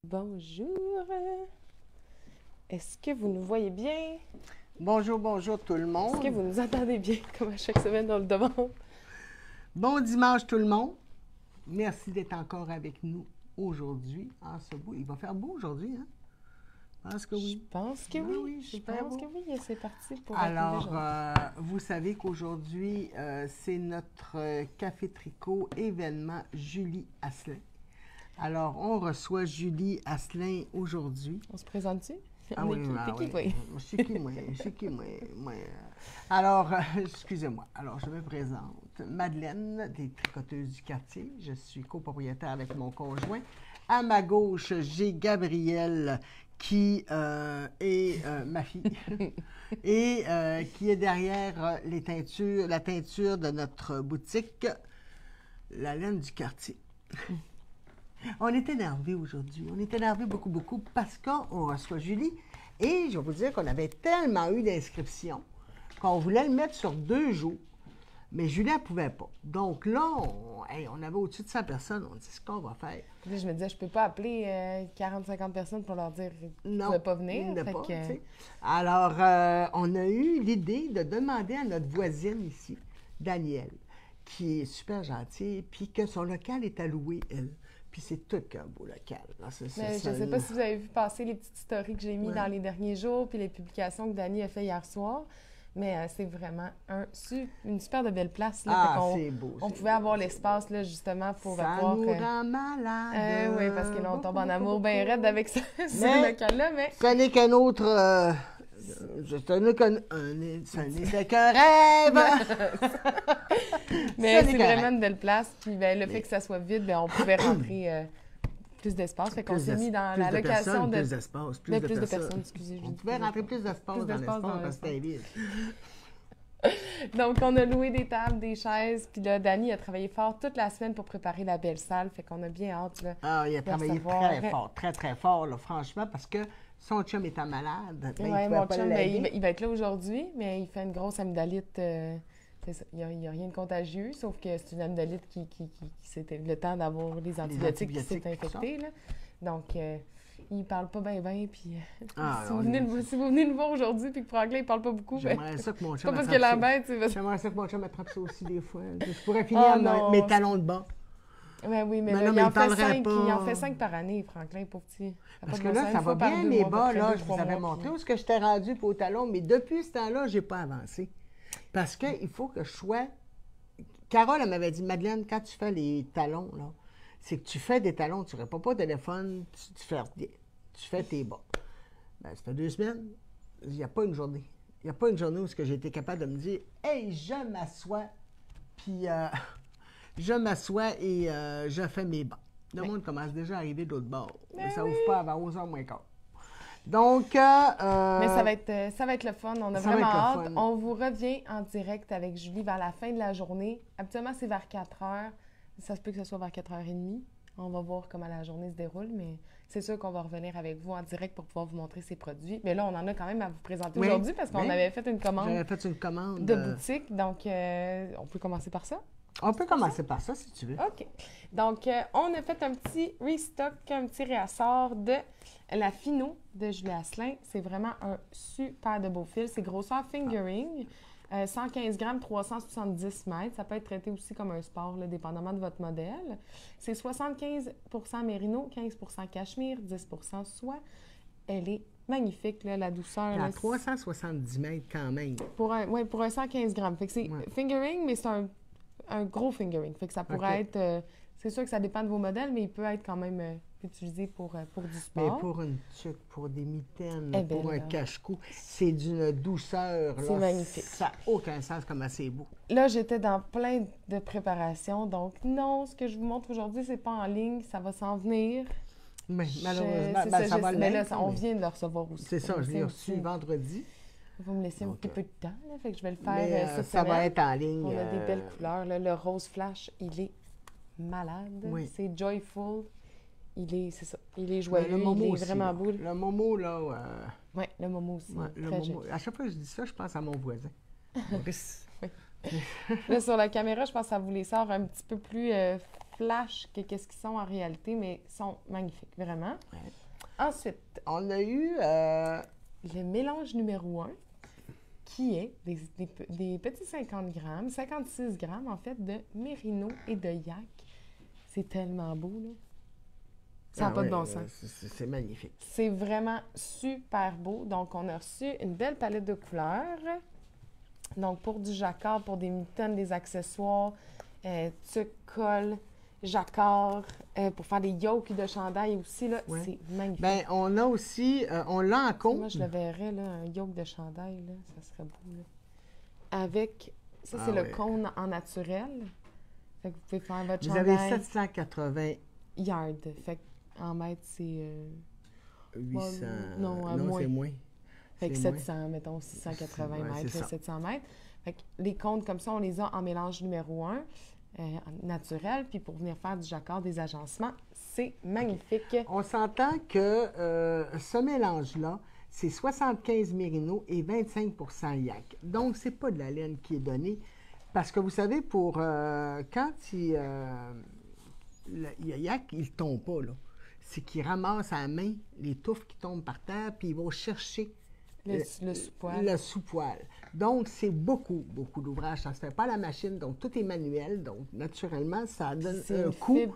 Bonjour. Est-ce que vous nous voyez bien? Bonjour, bonjour tout le monde. Est-ce que vous nous entendez bien, comme à chaque semaine dans le demande? Bon dimanche tout le monde. Merci d'être encore avec nous aujourd'hui, en ce beau. Il va faire beau aujourd'hui, hein? Je pense que oui. Je pense que Ah oui. oui, Je super pense beau. que oui. C'est parti pour Alors, vous savez qu'aujourd'hui, c'est notre Café Tricot événement Julie Asselin. Alors, on reçoit Julie Asselin aujourd'hui. On se présente-tu? Ah On oui, est qui? ah T'es qui, oui. toi? C'est qui, moi? C'est qui, moi? Alors, excusez-moi. Alors, je me présente. Madeleine, des Tricoteuses du quartier. Je suis copropriétaire avec mon conjoint. À ma gauche, j'ai Gabrielle, qui est ma fille, et qui est derrière la teinture de notre boutique, La Laine du quartier. On est énervés aujourd'hui. On est énervés beaucoup, beaucoup, parce qu'on reçoit Julie. Et je vais vous dire qu'on avait tellement eu d'inscriptions qu'on voulait le mettre sur 2 jours. Mais Julie, elle ne pouvait pas. Donc là, on avait au-dessus de 100 personnes. On dit, ce qu'on va faire. Puis là, je me disais, je peux pas appeler 40-50 personnes pour leur dire qu'ils ne pouvaient pas venir. Non, Fait pas, que, tu sais. Alors, on a eu l'idée de demander à notre voisine ici, Danielle, qui est super gentille, puis que son local est alloué, elle. Puis c'est tout qu'un beau local. Là. Mais je ne sais pas si vous avez vu passer les petites stories que j'ai mis dans les derniers jours, puis les publications que Dani a fait hier soir. Mais c'est vraiment une super de belle place. Là, c'est beau. On pouvait avoir l'espace, là, justement, pour ça pouvoir... nous rend malade. Oui, parce que là, on tombe en amour bien raide avec ce local-là, mais... Ce n'est qu'un autre... ce n'était qu'un rêve! Mais c'est vraiment une belle place. Puis le fait que ça soit vide, on pouvait rentrer plus d'espace. Fait qu'on s'est mis dans la location de... Plus d'espace, plus de personnes, excusez. On pouvait rentrer plus d'espace dans l'espace parce que c'était vide. Donc, on a loué des tables, des chaises. Puis là, Dani a travaillé fort toute la semaine pour préparer la belle salle. Fait qu'on a bien hâte, là. Ah, il a travaillé très fort, très, très fort, là, franchement, parce que son chum était malade. Oui, mon chum, il va être là aujourd'hui, mais il fait une grosse amygdalite. C'est ça. Il n'y a rien de contagieux, sauf que c'est une amygdalite qui c'était le temps d'avoir les antibiotiques qui s'est infecté, là. Donc, il parle pas bien, puis si vous venez nous voir aujourd'hui puis que Franklin, il parle pas beaucoup, j'aimerais ça que mon chum pas parce que l'embête, j'aimerais ça que mon chum attrape ça aussi des fois. Je pourrais finir mes talons de bas. Ben oui, mais là, il en fait 5 par année, Franklin, pour petit. Parce que là, ça va bien, mes bas, là, je vous avais montré où est-ce que j'étais rendue pour au talon, mais depuis ce temps-là, je n'ai pas avancé. Parce qu'il faut que je sois... Carole, elle m'avait dit, Madeleine, quand tu fais les talons, là, c'est que tu fais des talons, tu ne réponds pas au téléphone, tu fais tes bas. Ben, ça fait 2 semaines, il n'y a pas une journée. Il n'y a pas une journée où j'ai été capable de me dire, hey, je m'assois, puis je m'assois et je fais mes bas. Le monde commence déjà à arriver d'autre bord. Mais ça n'ouvre pas avant 11h moins quart. Donc, mais ça va être le fun. On a vraiment hâte. On vous revient en direct avec Julie vers la fin de la journée. Habituellement, c'est vers 4h. Ça se peut que ce soit vers 4h30. On va voir comment la journée se déroule, mais c'est sûr qu'on va revenir avec vous en direct pour pouvoir vous montrer ces produits. Mais là, on en a quand même à vous présenter aujourd'hui parce qu'on avait fait une commande, de boutique. Donc, on peut commencer par ça? On peut commencer par ça, si tu veux. OK. Donc, on a fait un petit restock, un petit réassort de la Fino de Julie Asselin. C'est vraiment un super de beau fil. C'est grosseur fingering, 115 grammes, 370 mètres. Ça peut être traité aussi comme un sport, là, dépendamment de votre modèle. C'est 75 mérino, 15 cachemire, 10 soie. Elle est magnifique, là, la douceur. À 370 mètres quand même. Pour un 115 grammes. Fait que c'est fingering, mais c'est un gros fingering. Fait que ça pourrait être... c'est sûr que ça dépend de vos modèles, mais il peut être quand même utilisé pour du sport. Mais pour une tuque, pour des mitaines, pour un cache-cou, c'est d'une douceur. C'est magnifique. Ça n'a aucun sens comment c'est beau. Là, j'étais dans plein de préparations. Donc, non, ce que je vous montre aujourd'hui, c'est pas en ligne. Ça va s'en venir. Mais malheureusement, ça va l'être. Mais là, on vient de le recevoir aussi. C'est ça, je l'ai reçu vendredi. Vous me laissez un petit peu de temps, là, fait que je vais le faire cette ça semaine. Va être en ligne. On a des belles couleurs. Là. Le rose flash, il est malade. Oui. C'est joyful. C'est ça. Il est joyeux, il est vraiment beau. Le Momo, là... Oui, le Momo aussi. Ouais, le Momo. À chaque fois que je dis ça, je pense à mon voisin. Maurice. Là, sur la caméra, je pense que ça vous les sort un petit peu plus flash que qu'est-ce qu'ils sont en réalité, mais ils sont magnifiques, vraiment. Ouais. Ensuite, on a eu... le mélange numéro 1, qui est des petits 50 grammes, 56 grammes, en fait, de mérino et de yak. C'est tellement beau, là. Ça n'a pas de bon sens. C'est magnifique. C'est vraiment super beau. Donc, on a reçu une belle palette de couleurs. Donc, pour du jacquard, pour des mitaines, des accessoires, tuque, colle, jacquard, pour faire des yokes de chandail aussi, là, c'est magnifique. Bien, on a aussi, on l'a en compte. Moi, je le verrais, là, un yoke de chandail, là, ça serait beau, là. Avec, ça, c'est le cône en naturel. Fait que vous pouvez faire votre chandail. Vous avez 780 yards. Fait qu'en mètres, c'est... 800... non, non c'est moins. Fait que 700, mettons, 680 mètres, 700 mètres. Fait que les cônes comme ça, on les a en mélange numéro 1, naturel. Puis pour venir faire du jacquard, des agencements, c'est magnifique. Okay. On s'entend que ce mélange-là, c'est 75 mérino et 25 yak. Donc, c'est pas de la laine qui est donnée. Parce que vous savez, pour quand il yak, il ne tombe pas, là. C'est qu'il ramasse à la main les touffes qui tombent par terre, puis il va chercher le sous-poil. Le sous-poil. Donc, c'est beaucoup d'ouvrage. Ça ne se fait pas à la machine, donc tout est manuel. Donc, naturellement, ça donne un coût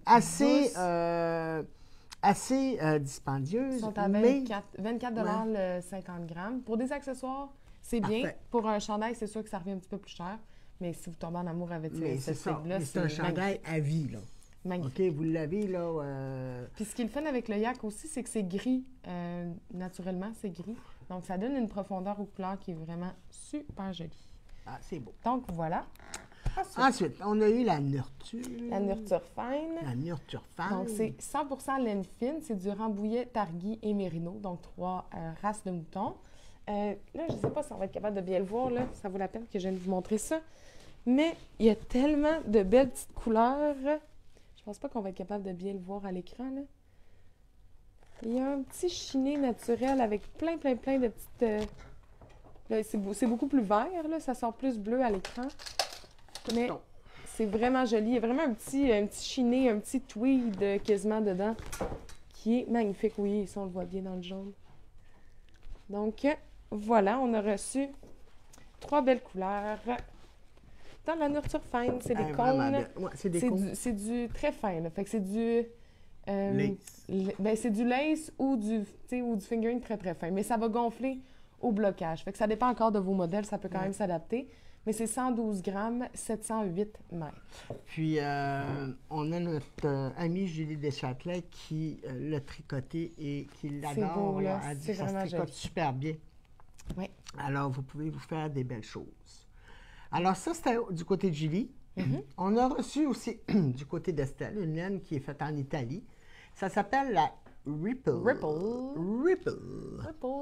assez dispendieux. Ils sont à 24 le 50 grammes. Pour des accessoires, c'est bien. Pour un chandail, c'est sûr que ça revient un petit peu plus cher. Mais si vous tombez en amour avec cette figue-là, c'est un chandail à vie, là. Magnifique. OK, vous l'avez, là. Puis ce qui est le fun avec le yak aussi, c'est que c'est gris. Naturellement, c'est gris. Donc, ça donne une profondeur aux couleurs qui est vraiment super jolie. Ah, c'est beau. Donc, voilà. Ensuite, on a eu la Nurture. La Nurture Fine. La Nurture Fine. Donc, c'est 100% laine fine. C'est du Rambouillet, Targhee et Mérino. Donc, 3 races de moutons. Là, je ne sais pas si on va être capable de bien le voir. Là. Ça vaut la peine que je vienne vous montrer ça. Mais il y a tellement de belles petites couleurs. Je pense pas qu'on va être capable de bien le voir à l'écran, là. Il y a un petit chiné naturel avec plein de petites... là, c'est beaucoup plus vert, là. Ça sort plus bleu à l'écran. Mais c'est vraiment joli. Il y a vraiment un petit chiné, un petit tweed quasiment dedans qui est magnifique. Oui, ça, on le voit bien dans le jaune. Donc, voilà, on a reçu 3 belles couleurs. Dans la Nurture Fine, c'est des cônes. Ouais, c'est des cônes. C'est du très fin, là. Fait que c'est du... lace. C'est du lace ou du fingering très, très fin. Mais ça va gonfler au blocage. Fait que ça dépend encore de vos modèles. Ça peut quand même s'adapter. Mais c'est 112 grammes, 708 mètres. Puis, on a notre amie Julie Deschâtelet qui l'a tricoté et qui l'adore. C'est beau, là. Elle dit que ça se tricote super bien. Oui. Alors, vous pouvez vous faire des belles choses. Alors, ça, c'était du côté de Julie. On a reçu aussi du côté d'Estelle une laine qui est faite en Italie. Ça s'appelle la Ripple. Ripple,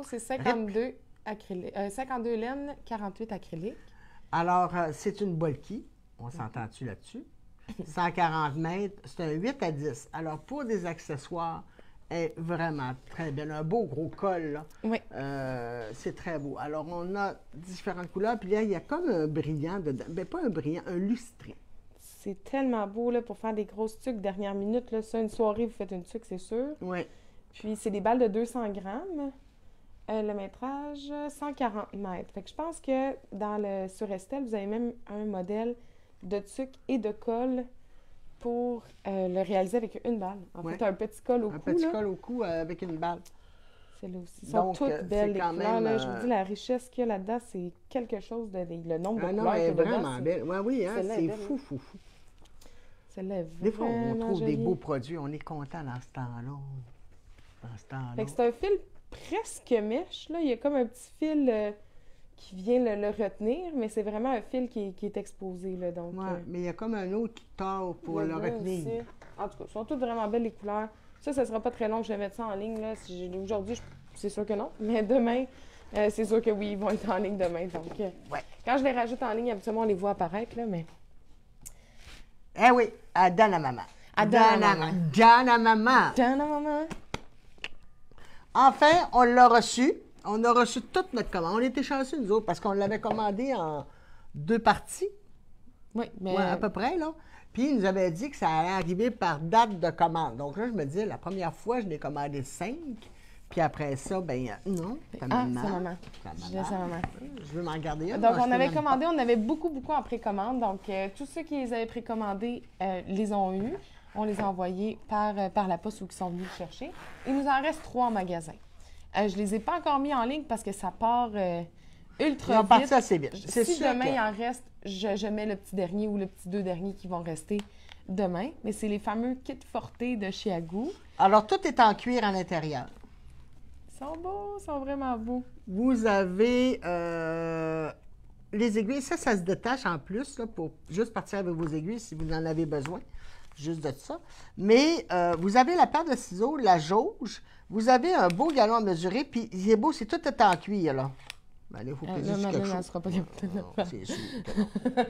c'est 52 laines, 48 acryliques. Alors, c'est une Bolki. On s'entend-tu là-dessus? 140 mètres. C'est un 8 à 10. Alors, pour des accessoires, est vraiment très belle. Un beau gros col, là. Oui. C'est très beau. Alors, on a différentes couleurs. Puis là, il y a comme un brillant dedans. Bien, pas un brillant, un lustré. C'est tellement beau, là, pour faire des grosses tuques dernière minute. Là. Ça, une soirée, vous faites une tuque, c'est sûr. Oui. Puis, c'est des balles de 200 grammes. Le métrage, 140 mètres. Fait que je pense que sur Estelle, vous avez même un modèle de tuque et de colle pour le réaliser avec une balle. En fait, un petit col au cou. Un petit col au cou avec une balle. C'est là aussi. Ils sont toutes belles, les couleurs. Là, je vous dis, la richesse qu'il y a là-dedans, c'est quelque chose de... Le nombre de couleurs qu'il y a dedans. Vraiment belle. Oui, hein, c'est fou. Celle-là est vraiment des fois, on trouve jolie. Des beaux produits. On est content dans ce temps-là. Fait que c'est un fil presque mèche. Là. Il y a comme un petit fil qui vient le retenir, mais c'est vraiment un fil qui est exposé. Là, donc, mais il y a comme un autre qui tord pour le retenir. Aussi. En tout cas, elles sont toutes vraiment belles, les couleurs. Ça ne sera pas très long que je vais mettre ça en ligne. Aujourd'hui, c'est sûr que non. Mais demain, c'est sûr que oui, ils vont être en ligne demain. Donc, quand je les rajoute en ligne, habituellement, on les voit apparaître. Là, mais... Eh oui, à Dana Maman. Enfin, on l'a reçu. On a reçu toute notre commande. On était chanceux, nous autres, parce qu'on l'avait commandé en 2 parties. Oui, mais... Ouais, à peu près, là. Puis, il nous avait dit que ça allait arriver par date de commande. Donc là, je me disais, la première fois, je n'ai commandé 5. Puis après ça, ben non, ta Ah, maman. c'est maman. Ta Je laisse à maman. Je veux m'en garder une. Donc, moi, je on peux avait même pas. commandé, on avait beaucoup en précommande. Donc, tous ceux qui les avaient précommandés les ont eus. On les a envoyés par la poste ou qui sont venus le chercher. Il nous en reste 3 en magasin. Je les ai pas encore mis en ligne parce que ça part ultra Ils ont vite. parti assez vite. C'est Si sûr demain que- il en reste, je mets le petit dernier ou le petit 2 derniers qui vont rester demain. Mais c'est les fameux kits Forte de chez Agou. Alors, tout est en cuir à l'intérieur. Ils sont beaux, ils sont vraiment beaux. Vous avez les aiguilles. Ça se détache en plus là, pour juste partir avec vos aiguilles si vous en avez besoin. Juste de ça. Mais vous avez la paire de ciseaux, la jauge. Vous avez un beau galon à mesurer. Puis, il est beau, c'est tout est en cuir, là. Ben, là, il faut peser Là, sur ma quelque maman, elle chose. sera pas capable de le Non, faire. c'est sûr que non.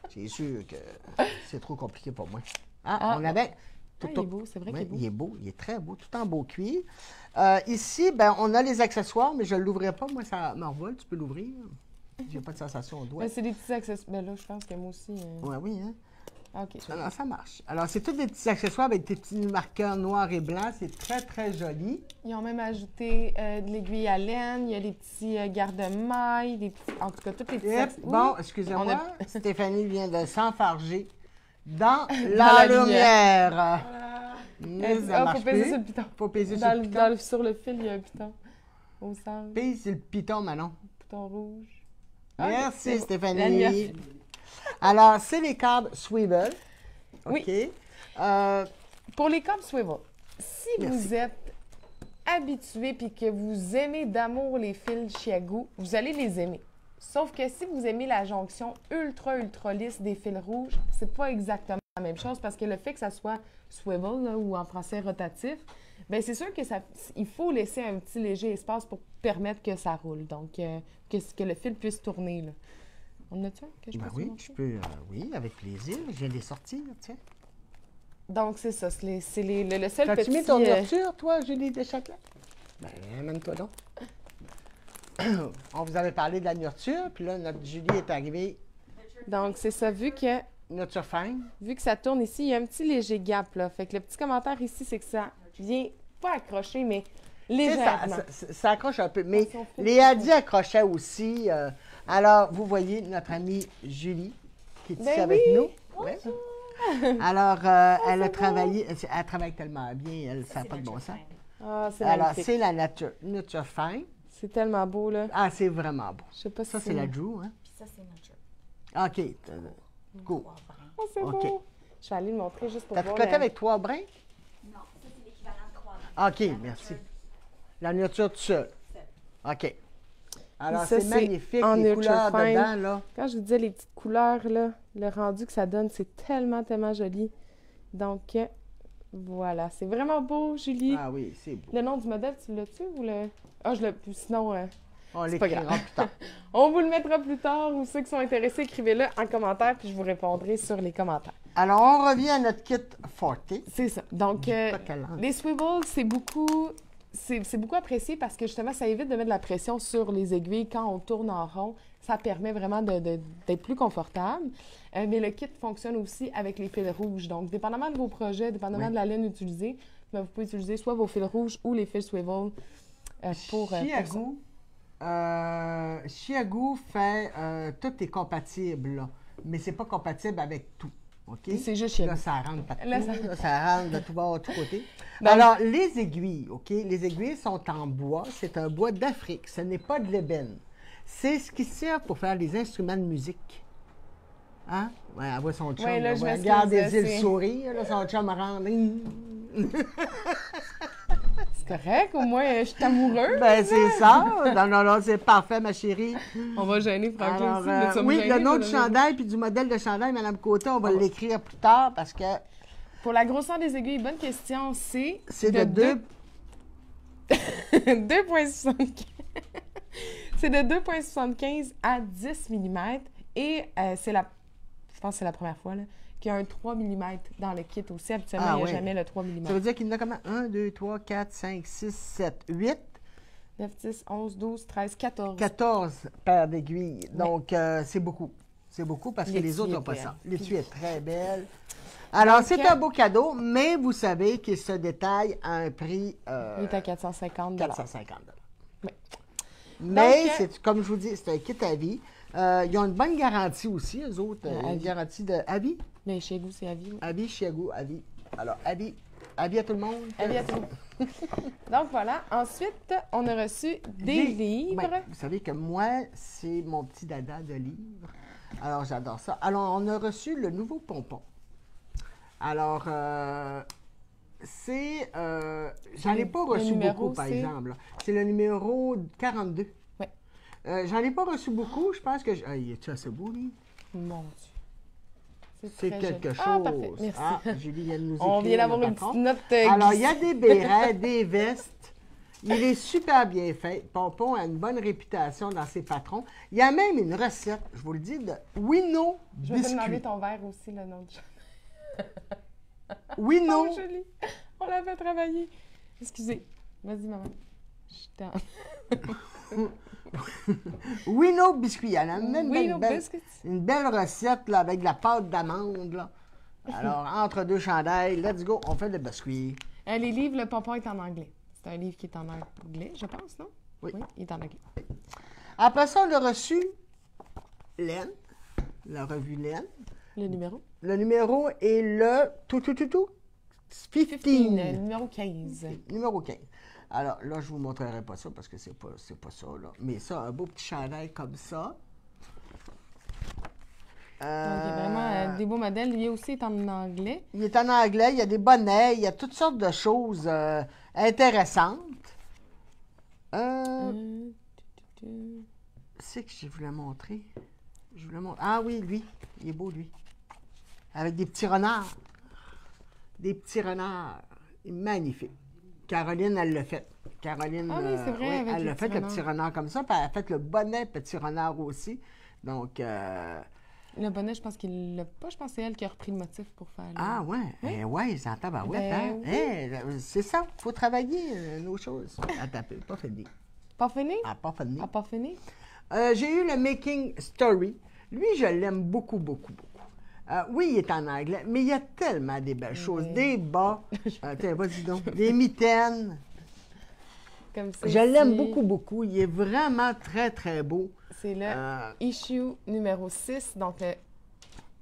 C'est sûr que c'est trop compliqué pour moi. Ah, on bon. avait... Ah, il est beau, c'est vrai qu'il est beau. Il est beau, il est très beau, tout en beau cuir. Ici, ben, on a les accessoires, mais je ne l'ouvrirai pas. Moi, ça m'envole. Tu peux l'ouvrir. J'ai pas de sensation au doigt. Mais c'est des petits accessoires. Mais là, je pense que moi aussi. Ouais, oui, hein? OK. Alors, ça marche. Alors, c'est tous des petits accessoires avec des petits marqueurs noirs et blancs. C'est très, très joli. Ils ont même ajouté de l'aiguille à laine, il y a des petits garde-mailles, des petits... En tout cas, toutes les petits... Yep. Ouh! Bon, On excusez-moi, a- Stéphanie vient de s'enfarger dans la la lumière. Mais ça Ah, marche faut peser plus. sur le piton. Faut peser sur le piton. Sur le fil, il y a un piton. Au centre, Pèse sur le piton, Manon. piton rouge. Ah, Merci, c'est bon. La Stéphanie. lumière. Alors, c'est les câbles swivel. Oui. OK. Euh, Pour les câbles swivel, si Merci. vous êtes habitué puis que vous aimez d'amour les fils Chiagou, vous allez les aimer. Sauf que si vous aimez la jonction ultra lisse des fils rouges, c'est pas exactement la même chose parce que le fait que ça soit swivel là, ou en français rotatif, bien c'est sûr que il faut laisser un petit léger espace pour permettre que ça roule, donc que le fil puisse tourner. Là. On a-tu un que je ben peux oui, montrer? je peux. Oui, avec plaisir. Je viens de les sortir, tiens. Donc c'est ça, c'est le seul T'as-tu petit... mis ton ouverture, toi, Julie Deschâtelet? Ben, amène-toi donc. On vous avait parlé de la nurture, puis là, notre Julie est arrivée. Donc c'est ça, vu que Nurture-fine. ça tourne ici, il y a un petit léger gap, là. Fait que le petit commentaire ici, c'est que ça vient pas accrocher, mais légèrement. Ça accroche un peu. Mais Si on fait Léa ça. dit accrochait aussi. Alors, vous voyez notre amie Julie, qui est ici Ben avec oui! nous. Ouais. Alors, elle a travaillé. Elle travaille tellement bien, elle, ça n'a pas de bon sens. Ah, c'est Alors, magnifique. c'est la Nurture Fine. C'est tellement beau, là. Ah, c'est vraiment beau. Je sais pas si Ça, c'est la Drew, hein? Puis ça, c'est notre OK. Cool. poivrin. Oh, c'est OK. beau. Je vais aller le montrer juste pour T'as voir. tricoté avec 3 brins? Non, ça, c'est l'équivalent de poivrin. OK, merci. La nurture tout seul. OK. Alors, Et ça, c'est magnifique, en les Nurture couleurs Fine. dedans, là. Quand je vous disais les petites couleurs, là, le rendu que ça donne, c'est tellement joli. Donc, voilà. C'est vraiment beau, Julie. Ah oui, c'est beau. Le nom du modèle, tu l'as-tu ou le... Ah, je l'ai... Sinon... On c'est pas l'écrira grave. plus tard. On vous le mettra plus tard ou ceux qui sont intéressés, écrivez-le en commentaire puis je vous répondrai sur les commentaires. Alors, on revient à notre kit Forte. C'est ça. Donc, Pas qu'elle entre. les swivels, c'est beaucoup apprécié parce que justement, ça évite de mettre de la pression sur les aiguilles quand on tourne en rond. Ça permet vraiment d'être plus confortable. Mais le kit fonctionne aussi avec les fils rouges. Donc, dépendamment de vos projets, dépendamment Oui. de la laine utilisée, ben, vous pouvez utiliser soit vos fils rouges ou les fils swivel pour ça. Chiagou fait tout est compatible, là, mais c'est pas compatible avec tout. OK? C'est juste Chiagou. Là, ça rentre partout. Là, Là, ça- ça rentre de tout bord, de tous côtés. Ben, Alors, les aiguilles, OK? Les aiguilles sont en bois. C'est un bois d'Afrique. Ce n'est pas de l'ébène. C'est ce qui sert pour faire des instruments de musique. Hein? Ouais, elle voit son chum. Ouais, là, là, je ouais, m'excuse, regarde des c'est- îles sourire. Là, son chum rentre. C'est correct, au moins, je suis amoureuse. Ben, c'est ça. Non, non, non, c'est parfait, ma chérie. On va gêner Franklin Alors, aussi. mais tu vas me oui, gêner, le nom toi, du là. chandail puis du modèle de chandail, Mme Côté, on va Ah ouais. l'écrire plus tard parce que Pour la grosseur des aiguilles, bonne question, c'est c'est de 2. 2,75. C'est de 2,75 à 10 mm. Et je pense que c'est la première fois, là, qu'il y a un 3 mm dans le kit aussi. Habituellement, Ah il n'y a ouais. jamais le 3 mm. Ça veut dire qu'il y en a comment? 1, 2, 3, 4, 5, 6, 7, 8, 9, 10, 11, 12, 13, 14. 14 paires d'aiguilles. Donc, c'est beaucoup. C'est beaucoup parce que L'étui les autres est n'ont pas belle. ça. L'étui est très belle. Alors, Donc, c'est un beau cadeau, mais vous savez qu'il se détaille à un prix Il est à 450 450 Oui. Mais, Donc, c'est, comme je vous dis, c'est un kit à vie. Ils ont une bonne garantie aussi, eux autres. À Une vie. garantie de avis. Mais chez vous, c'est à vie. Oui. Avis, Chiago, avis. Alors, avis. Avis à tout le monde. Avis à tout le monde. Donc voilà. Ensuite, on a reçu des livres. Ben, vous savez que moi, c'est mon petit dada de livres. Alors, j'adore ça. Alors, on a reçu le nouveau pompon. Alors, c'est... j'en ai pas le reçu numéro, beaucoup, par c'est? exemple. Là. C'est le numéro 42. Oui. J'en ai pas reçu beaucoup. Je pense que... Ah, il est-tu assez beau, lui? Mon Dieu. C'est très quelque joli. chose. Ah, parfait. Merci. Ah, Julie vient de nous écrire. On vient d'avoir le une patron. petite note. Alors, il y a des bérets, des vestes. Il est super bien fait. Pompon a une bonne réputation dans ses patrons. Il y a même une recette, je vous le dis, de Winnow Je vais te demander biscuit. ton verre aussi, le nom de Winnow, Oh, joli. On l'a fait travailler. Excusez. Vas-y, maman. Je t'en... Winnow biscuit. Elle a même Oui, une nos belle, biscuits. une belle recette là, avec de la pâte d'amande. Là. Alors, entre deux chandails, let's go, on fait le biscuit. Les livres, le pompon est en anglais. C'est un livre qui est en anglais, je pense, non? Oui. il est en anglais. Après ça, on a reçu Laine, la revue Laine. Le numéro? Le numéro est le 15. Numéro 15. Numéro 15. Alors là, je ne vous montrerai pas ça parce que c'est pas ça, là. Mais ça, un beau petit chandail comme ça. Donc, il y a vraiment des beaux modèles. Lui aussi est en anglais. Il est en anglais, il y a des bonnets, il y a toutes sortes de choses intéressantes. C'est que je voulais montrer. Ah oui, lui, il est beau, lui. Avec des petits renards. Des petits renards. Il est magnifique. Caroline, elle l'a fait. Caroline, Ah oui, c'est vrai, oui, avec elle les a fait petits le petit renard comme ça, puis elle a fait le bonnet petit renard aussi. Donc, Le bonnet, je pense qu'il l'a pas. Je pense que c'est elle qui a repris le motif pour faire. ah ouais, ouais, c'est en tabarouette, hein? Ben C'est ça, il faut travailler nos choses. À taper, pas fini. Pas fini? Ah, pas fini. Ah, pas fini? J'ai eu le Making Story. Lui, je l'aime beaucoup, beaucoup, beaucoup. Oui, il est en anglais, mais il y a tellement des belles choses. Des bas, tiens, vas-y donc, des mitaines. Comme ça. Je l'aime beaucoup, beaucoup. Il est vraiment très, très beau. C'est le issue numéro 6, donc le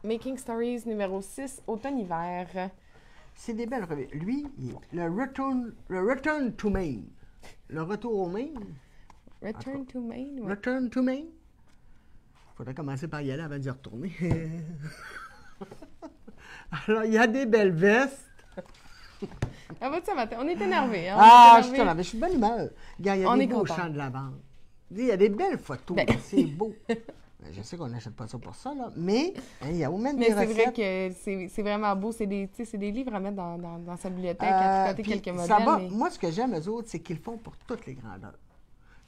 Making Stories numéro 6, automne-hiver. C'est des belles revues. Lui, le Return to Maine. Le retour au Maine. Return to Maine, ouais. Return to Maine. Il faudrait commencer par y aller avant d'y retourner. Alors, il y a des belles vestes. Ah, va ça matin? On est énervés. Hein? Ah, On est je suis énervés. énervé. Je suis de bonne humeur. Regarde, il y a On des est beaux content. champs de lavande. Il y a des belles photos. Ben. C'est beau. Je sais qu'on n'achète pas ça pour ça, là, mais hein, il y a au moins Mais des c'est vrai recettes. que c'est vraiment beau. C'est des, tu sais, c'est des livres à mettre dans sa bibliothèque, à tricoter Puis quelques ça modèles. va. mais- Moi, ce que j'aime, eux autres, c'est qu'ils le font pour toutes les grandeurs.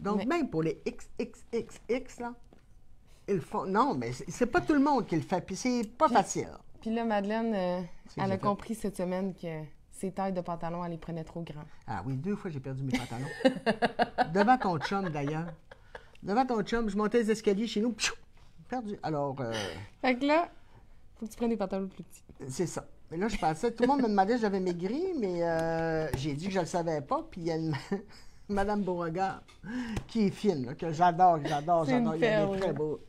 Donc, Mais- même pour les XXXX, là, ils le font. Non, mais c'est pas tout le monde qui le fait, puis c'est pas facile. Puis là, Madeleine, C'est elle j'ai a fait. compris cette semaine que ses tailles de pantalon, elle les prenait trop grands. Ah oui, 2 fois, j'ai perdu mes pantalons. Devant ton chum, d'ailleurs. Devant ton chum, je montais les escaliers chez nous, pfiou, perdu. Alors, Fait que là, faut que tu prennes des pantalons plus petits. c'est ça. Mais là, je pensais, tout le monde me demandait si j'avais maigri, mais j'ai dit que je ne le savais pas. Puis il y a une Madame Beauregard qui est fine, là, que j'adore. C'est Il y a une des perle. très beaux.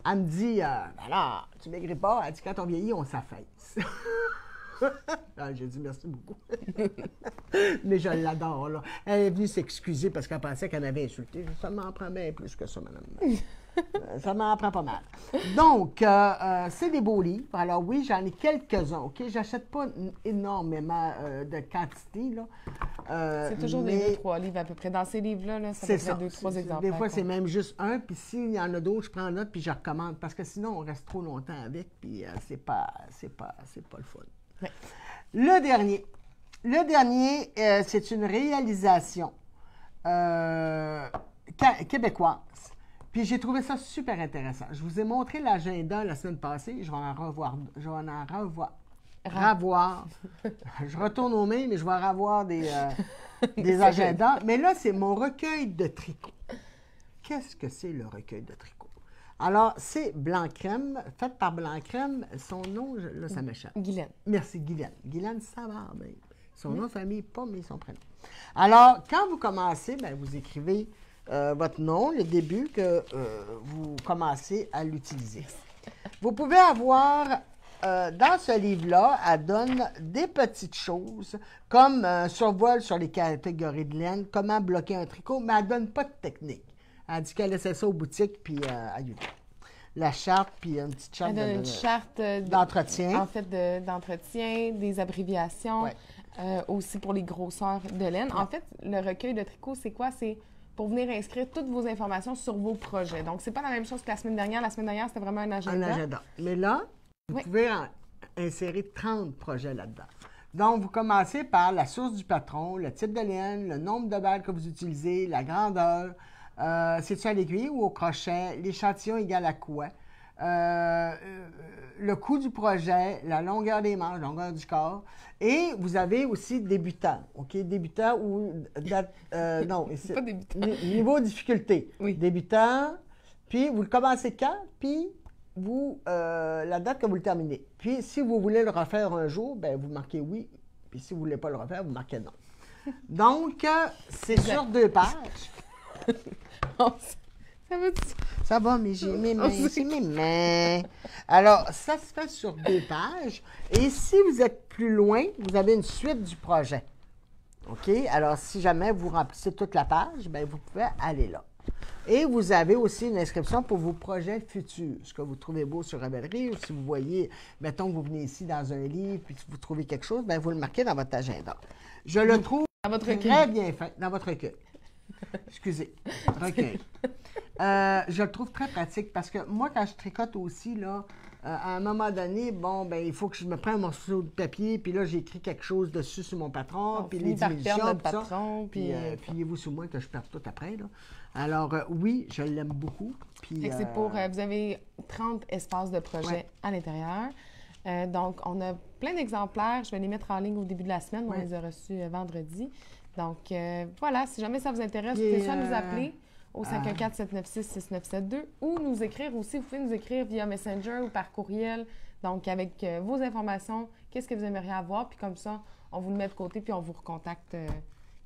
Elle me dit, alors, tu maigris pas? Elle dit, quand on vieillit, on s'affaisse. Ah, j'ai dit merci beaucoup. Mais je l'adore, là. Elle est venue s'excuser parce qu'elle pensait qu'elle m'avait insulté. Ça m'en prend bien plus que ça, madame. Ça m'en prend pas mal. Donc, c'est des beaux livres. Alors oui, j'en ai quelques-uns, OK? J'achète pas énormément de quantité, là. C'est toujours mais des 2-3 livres à peu près. Dans ces livres-là, là, ça c'est peut ça. être 2-3 exemplaires. Des fois, c'est quoi. même juste un, puis s'il y en a d'autres, je prends note, puis je recommande. Parce que sinon, on reste trop longtemps avec, puis c'est pas le fun. Ouais. Le dernier, c'est une réalisation québécoise. Puis j'ai trouvé ça super intéressant. Je vous ai montré l'agenda la semaine passée. Je vais en revoir. Je retourne aux mains, mais je vais en revoir des agendas. Mais là, c'est mon recueil de tricot. Qu'est-ce que c'est le recueil de tricot? Alors, c'est Blanc Crème, faite par Blanc Crème. Son nom, là, ça m'échappe. Guylaine. Merci, Guylaine. Guylaine Savard, bien. Son nom de famille, pas, mais son prénom. Alors, quand vous commencez, bien, vous écrivez votre nom, le début que vous commencez à l'utiliser. Vous pouvez avoir, dans ce livre-là, elle donne des petites choses, comme un survol sur les catégories de laine, comment bloquer un tricot, mais elle ne donne pas de technique. Elle dit qu'elle laissait ça aux boutiques, puis à YouTube. La charte, puis une petite charte Elle donne une charte d'entretien. En fait, d'entretien, des abréviations, Ouais. aussi pour les grosseurs de laine. En fait, le recueil de tricot, c'est quoi? C'est pour venir inscrire toutes vos informations sur vos projets. Donc, c'est pas la même chose que la semaine dernière. La semaine dernière, c'était vraiment un agenda. Un agenda. Mais là, vous Oui. pouvez insérer 30 projets là-dedans. Donc, vous commencez par la source du patron, le type de laine, le nombre de balles que vous utilisez, la grandeur, c'est-tu à l'aiguille ou au crochet, l'échantillon égal à quoi, le coût du projet, la longueur des manches, la longueur du corps. Et vous avez aussi débutant, OK? Débutant ou... non, c'est Pas débutant. Niveau difficulté. Oui. Débutant, puis vous le commencez quand, puis la date que vous le terminez. Puis, si vous voulez le refaire un jour, bien, vous marquez oui. Puis, si vous ne voulez pas le refaire, vous marquez non. Donc, c'est sur 2 pages. Ça veut dire... Ça va, mais j'ai mes mains, c'est mes mains. Alors, ça se fait sur 2 pages. Et si vous êtes plus loin, vous avez une suite du projet. OK? Alors, si jamais vous remplissez toute la page, bien, vous pouvez aller là. Et vous avez aussi une inscription pour vos projets futurs. Ce que vous trouvez beau sur Ravelry, ou si vous voyez, mettons que vous venez ici dans un livre, puis vous trouvez quelque chose, bien, vous le marquez dans votre agenda. Je le trouve Dans votre très recueil. bien fait, dans votre recueil. Excusez, recueil. Je le trouve très pratique parce que moi, quand je tricote aussi, là, à un moment donné, bon, ben il faut que je me prenne un morceau de papier, puis là, j'écris quelque chose dessus sur mon patron, On puis finit les par diminutions, perdre notre puis ça. patron, Puis, fiez-vous sur moi que je perds tout après, là. Alors, oui, je l'aime beaucoup. Puis, Fait que c'est pour... vous avez 30 espaces de projet Ouais. à l'intérieur. Donc, on a plein d'exemplaires. Je vais les mettre en ligne au début de la semaine. On Ouais. les a reçus vendredi. Donc, voilà, si jamais ça vous intéresse, vous Et, pouvez soit nous appeler au 514-796-6972 ou nous écrire aussi. Vous pouvez nous écrire via Messenger ou par courriel. Donc, avec vos informations, qu'est-ce que vous aimeriez avoir. Puis comme ça, on vous le met de côté puis on vous recontacte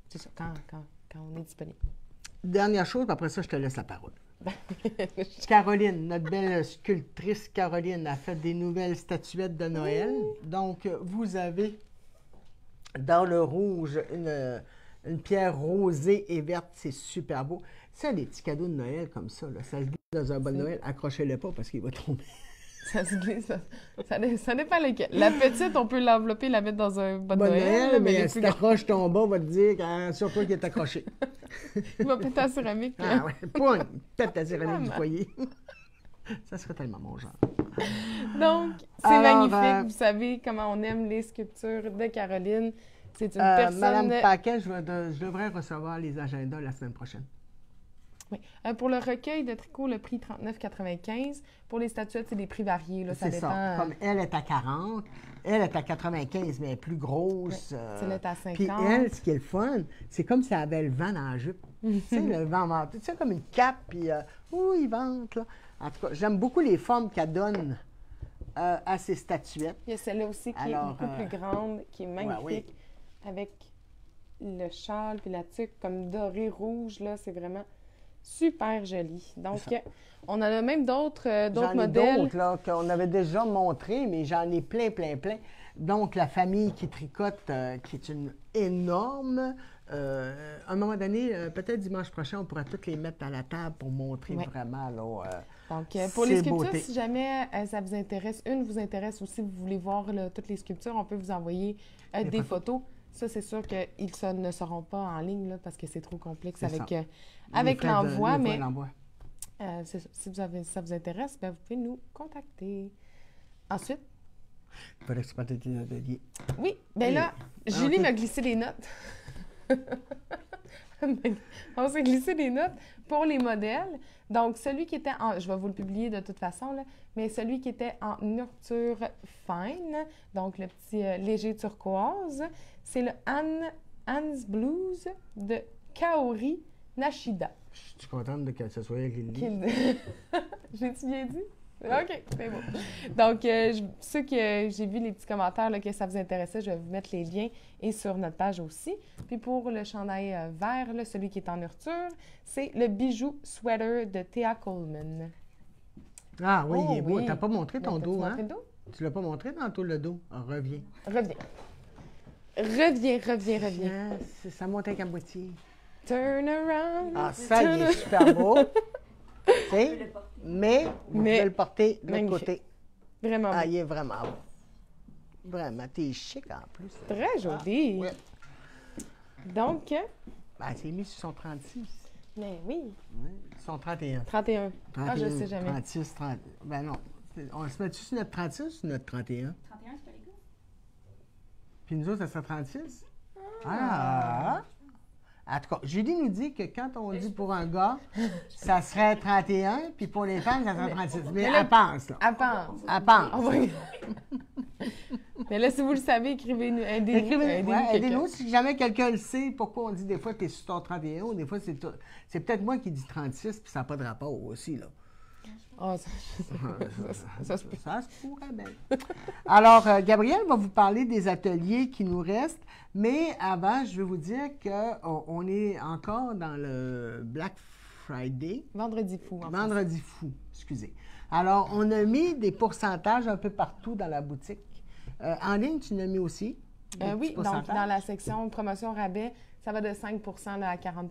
c'est ça, quand on est disponible. dernière chose, puis après ça, je te laisse la parole. Caroline, notre belle sculptrice Caroline, a fait des nouvelles statuettes de Noël. Donc, vous avez dans le rouge une pierre rosée et verte. C'est super beau. Ça, les petits cadeaux de Noël comme ça, là, ça se glisse dans un bon Noël. Accrochez-le pas parce qu'il va tomber. Ça se glisse. Ça dépend lequel. La petite, on peut l'envelopper, la mettre dans un bon Bon Noël, Noël. mais les si plus t'accroches ton bas, on va te dire sur toi qui est accroché. Il va péter en céramique. Ah ouais, point! Pète ta céramique du Maman. foyer. Ça serait tellement mon genre. Donc, c'est Alors, magnifique. Vous savez comment on aime les sculptures de Caroline. C'est une Madame personne... Paquet, je devrais recevoir les agendas la semaine prochaine. Oui. Pour le recueil de tricot, le prix 39,95. Pour les statuettes, c'est des prix variés. Là, ça C'est dépend. ça. Comme elle est à 40, elle est à 95, mais elle est plus grosse. Elle est à 50. Puis elle, ce qui est le fun, c'est comme si elle avait le vent dans la jupe. Tu sais, le vent venté. Tu sais, comme une cape, puis il vente, là. En tout cas, j'aime beaucoup les formes qu'elle donne à ses statuettes. Il y a celle-là aussi qui Alors, est beaucoup plus grande, qui est magnifique, oui. avec le châle puis la tuque comme doré rouge. Là, c'est vraiment super joli. Donc, C'est ça. on en a même d'autres J'en ai modèles. d'autres, là, qu'on avait déjà montrés, mais j'en ai plein, plein, plein. Donc, la famille qui tricote, qui est une énorme. À un moment donné, peut-être dimanche prochain, on pourra toutes les mettre à la table pour montrer Ouais. vraiment, là, Donc, pour les ces sculptures, beautés. si jamais ça vous intéresse, une vous intéresse aussi, vous voulez voir là, toutes les sculptures, on peut vous envoyer des photos. Ça, c'est sûr qu'ils ne seront pas en ligne là, parce que c'est trop complexe C'est avec, ça. avec Les frais de- l'envoi. les frais Mais d'envoi. c'est ça. Si ça vous intéresse, ben, vous pouvez nous contacter. Ensuite, Il fallait que tu partes de tes ateliers. oui, bien là, Ah, Julie ok. m'a glissé des notes. On s'est glissé des notes pour les modèles. Donc, celui qui était en... Je vais vous le publier de toute façon, là, mais celui qui était en nocture fine, donc le petit léger turquoise, c'est le Anne's Blues de Kaori Nashida. Je suis contente de que ce soit avec Lily. Qui- J'ai-tu bien dit? OK, c'est bon. Donc, ceux que j'ai vu les petits commentaires là, que ça vous intéressait, je vais vous mettre les liens et sur notre page aussi. Puis pour le chandail vert, là, celui qui est en nurture, c'est le bijou sweater de Thea Coleman. Ah oui, Oh, il est beau. oui. T'as pas montré ton T'as-tu dos, hein? montré le dos? Tu l'as pas montré tantôt, le dos? Ah, reviens. Reviens. Reviens. Ça monte avec un boîtier. Turn around. Ah, ça, il est super beau. Tu sais? Mais vous pouvez le porter de l'autre magnifique. côté. Vraiment Ah, beau. il est vraiment beau. Vraiment, t'es chic en plus. Très joli. Ouais. Donc, Ben, c'est mis sur son 36. mais oui, Oui, son 31. 31. 31, Ah, je sais jamais. 36, 30. Ben non. On se met-tu sur notre 36 ou sur notre 31? 31, c'est pas les gars? Puis nous autres, ça sera 36? Ah! En tout cas, Julie nous dit que quand on dit pour un gars, ça serait 31, puis pour les femmes, ça serait 36. Mais là- elle pense, là. Elle pense. Elle pense. On va- Mais là, si vous le savez, écrivez-nous. Aidez-nous. Écrivez-nous, ouais, quelqu'un. aidez-nous si jamais quelqu'un le sait, pourquoi on dit des fois que tu es sur ton 31 ou des fois c'est peut-être moi qui dis 36 puis ça n'a pas de rapport aussi, là. Ah, ça se peut. Ça se pourrait bien. Alors, Gabrielle va vous parler des ateliers qui nous restent, mais avant, je vais vous dire qu'on est encore dans le Black Friday. Vendredi fou, en fait. Vendredi fou, excusez. Alors, on a mis des pourcentages un peu partout dans la boutique. En ligne, tu l'as mis aussi? Des petits Oui, donc pourcentages? dans la section promotion rabais, ça va de 5 là, à 40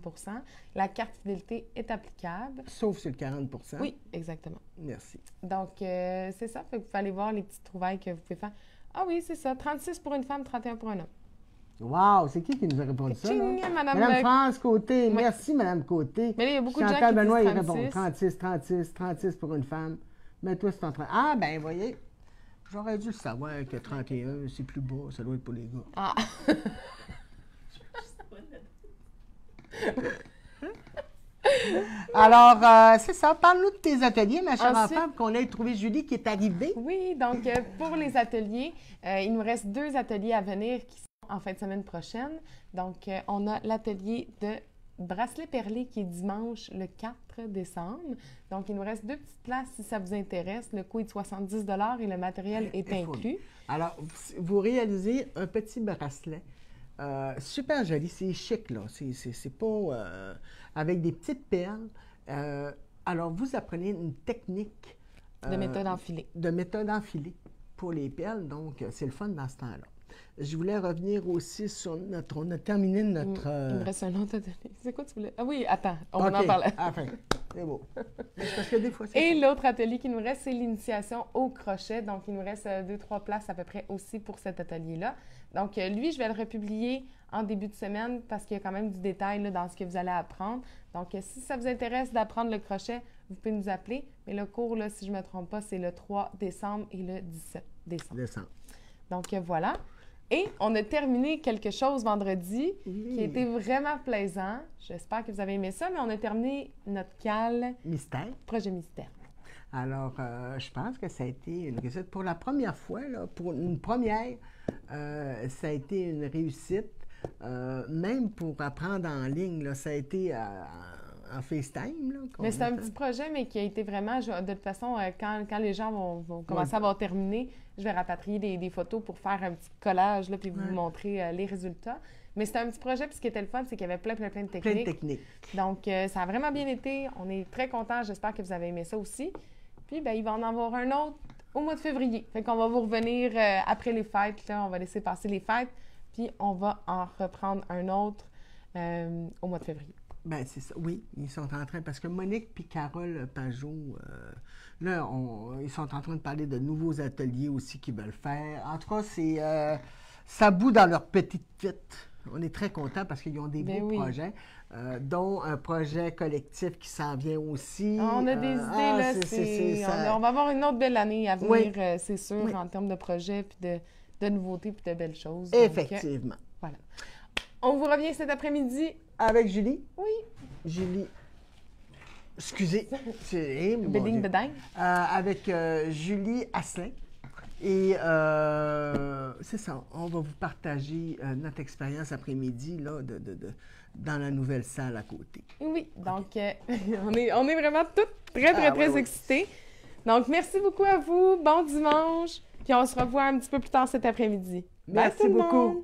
La carte fidélité est applicable. Sauf sur le 40 Oui, exactement. Merci. Donc, c'est ça. Fait que vous pouvez aller voir les petites trouvailles que vous pouvez faire. Ah oui, c'est ça. 36 pour une femme, 31 pour un homme. Wow, c'est qui nous a répondu ça? Tching, Là? Madame Madame Le- France Côté. Oui. Merci, Madame Côté. Mais là, il y a beaucoup de gens Chantal qui Benoît, il disent répond 36. 36 pour une femme. Mets-toi sur ton 30. Ah, ben, voyez, j'aurais dû le savoir que 31, c'est plus bas. Ça doit être pour les gars. Ah! Alors, c'est ça. Parle-nous de tes ateliers, ma chère Ensuite- enfant, qu'on ait trouvé Julie qui est arrivée. Oui, donc pour les ateliers, il nous reste 2 ateliers à venir qui sont en fin de semaine prochaine. Donc, on a l'atelier de bracelet perlé qui est dimanche le 4 décembre. Donc, il nous reste 2 petites places si ça vous intéresse. Le coût est de 70 et le matériel est Il faut- inclus. Alors, vous réalisez un petit bracelet. Super joli, c'est chic, là. C'est pas avec des petites perles. Alors, vous apprenez une technique De méthode enfilée. de méthode enfilée pour les perles, donc c'est le fun dans ce temps-là. Je voulais revenir aussi sur notre... On a terminé notre... Il me reste un autre atelier. C'est quoi tu voulais? Ah oui, attends, on va en OK, parler. enfin, c'est beau. Mais c'est parce que des fois, c'est... Et l'autre atelier qui nous reste, c'est l'initiation au crochet. Donc, il nous reste 2-3 places à peu près aussi pour cet atelier-là. Donc, lui, je vais le republier en début de semaine parce qu'il y a quand même du détail là, dans ce que vous allez apprendre. Donc, si ça vous intéresse d'apprendre le crochet, vous pouvez nous appeler. Mais le cours, là, si je ne me trompe pas, c'est le 3 décembre et le 17 décembre. Descends. Donc, voilà. Et on a terminé quelque chose vendredi qui a été vraiment plaisant. J'espère que vous avez aimé ça, mais on a terminé notre cale Mystère. projet mystère. Alors, je pense que ça a été une réussite. Pour la première fois, là, pour une première, ça a été une réussite. Même pour apprendre en ligne, là, ça a été en FaceTime. Là, qu'on Mais c'est a un fait. petit projet, mais qui a été vraiment... de toute façon, quand les gens vont commencer à avoir terminé, je vais rapatrier des photos pour faire un petit collage, là, puis vous montrer les résultats. Mais c'était un petit projet, puis ce qui était le fun, c'est qu'il y avait plein de Plein de techniques. techniques. Donc, ça a vraiment bien été. On est très contents. J'espère que vous avez aimé ça aussi. Puis, ben, il va en avoir un autre au mois de février. Fait qu'on va vous revenir après les fêtes. Là. On va laisser passer les fêtes. Puis, on va en reprendre un autre au mois de février. Ben c'est ça. Oui, ils sont en train, parce que Monique et Carole Pajot, là, ils sont en train de parler de nouveaux ateliers aussi qu'ils veulent faire. En tout cas, c'est ça bout dans leur petite vite. On est très contents parce qu'ils ont des Ben beaux oui. projets, dont un projet collectif qui s'en vient aussi. On a des idées, là. On va avoir une autre belle année à venir, Oui. c'est sûr, Oui. en termes de projets, puis de nouveautés, puis de belles choses. Donc, Effectivement. voilà. On vous revient cet après-midi. Avec Julie. Oui. Julie. Excusez. C'est, mon Béding, Dieu. béding. Avec Julie Asselin. Et c'est ça, on va vous partager notre expérience après-midi là, dans la nouvelle salle à côté. Oui, donc on est vraiment toutes très excitée. Donc, merci beaucoup à vous. Bon dimanche. Puis on se revoit un petit peu plus tard cet après-midi. Bye Merci tout le beaucoup. monde!